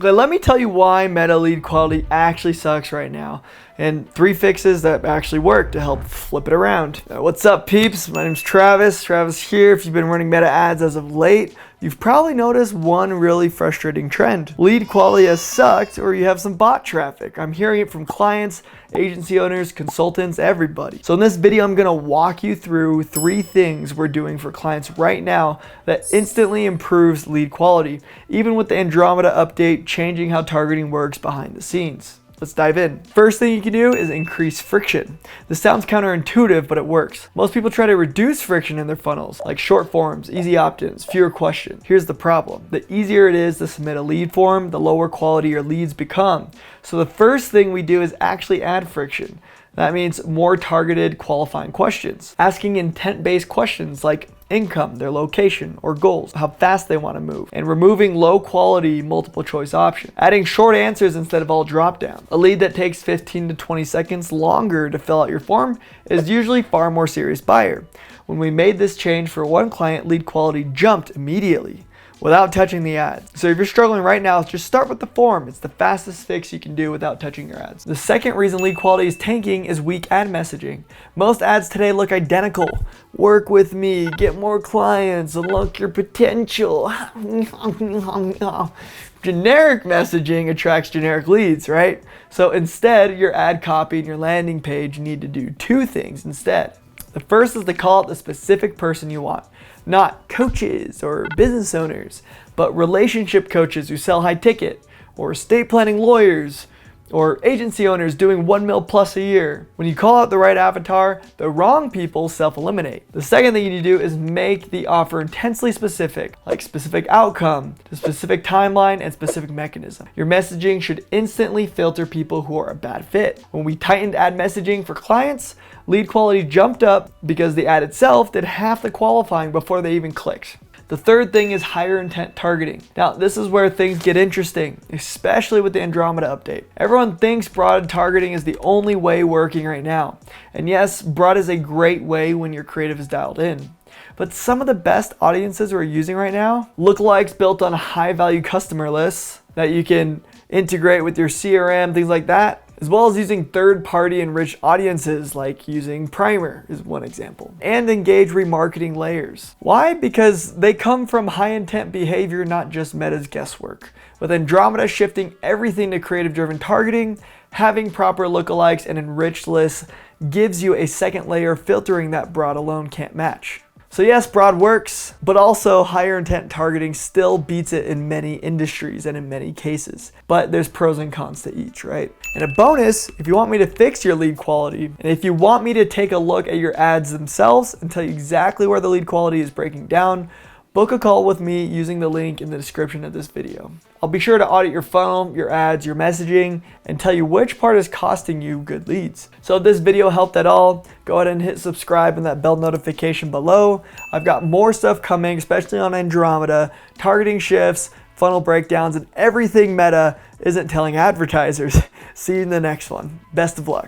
Okay, let me tell you why Meta lead quality actually sucks right now, and 3 fixes that actually work to help flip it around. What's up, peeps? My name's Travis. Travis here. If you've been running Meta ads as of late, you've probably noticed one really frustrating trend. Lead quality has sucked, or you have some bot traffic. I'm hearing it from clients, agency owners, consultants, everybody. So in this video, I'm gonna walk you through 3 things we're doing for clients right now that instantly improves lead quality, even with the Andromeda update changing how targeting works behind the scenes. Let's dive in. First thing you can do is increase friction. This sounds counterintuitive, but it works. Most people try to reduce friction in their funnels, like short forms, easy opt-ins, fewer questions. Here's the problem. The easier it is to submit a lead form, the lower quality your leads become. So the first thing we do is actually add friction. That means more targeted qualifying questions. Asking intent-based questions like income, their location or goals, how fast they want to move, and removing low quality multiple choice options. Adding short answers instead of all drop down. A lead that takes 15 to 20 seconds longer to fill out your form is usually far more serious buyer. When we made this change for one client, lead quality jumped immediately without touching the ads. So if you're struggling right now, just start with the form. It's the fastest fix you can do without touching your ads. The second reason lead quality is tanking is weak ad messaging. Most ads today look identical. Work with me, get more clients, unlock your potential. Generic messaging attracts generic leads, right? So instead, your ad copy and your landing page need to do 2 things instead. The first is to call out the specific person you want. Not coaches or business owners, but relationship coaches who sell high ticket, or estate planning lawyers, or agency owners doing 1 mil plus a year. When you call out the right avatar, the wrong people self-eliminate. The second thing you need to do is make the offer intensely specific, like specific outcome, the specific timeline, and specific mechanism. Your messaging should instantly filter people who are a bad fit. When we tightened ad messaging for clients, lead quality jumped up because the ad itself did half the qualifying before they even clicked. The third thing is higher intent targeting. Now, this is where things get interesting, especially with the Andromeda update. Everyone thinks broad targeting is the only way working right now. And yes, broad is a great way when your creative is dialed in. But some of the best audiences we're using right now, lookalikes built on high value customer lists that you can integrate with your CRM, things like that, as well as using third-party enriched audiences like using Primer is one example, and engage remarketing layers. Why? Because they come from high intent behavior, not just Meta's guesswork. With Andromeda shifting everything to creative-driven targeting, having proper lookalikes and enriched lists gives you a second layer of filtering that broad alone can't match. So yes, broad works, but also higher intent targeting still beats it in many industries and in many cases. But there's pros and cons to each, right? And a bonus, if you want me to fix your lead quality, and if you want me to take a look at your ads themselves and tell you exactly where the lead quality is breaking down, book a call with me using the link in the description of this video. I'll be sure to audit your funnel, your ads, your messaging, and tell you which part is costing you good leads. So if this video helped at all, go ahead and hit subscribe and that bell notification below. I've got more stuff coming, especially on Andromeda, targeting shifts, funnel breakdowns, and everything Meta isn't telling advertisers. See you in the next one. Best of luck.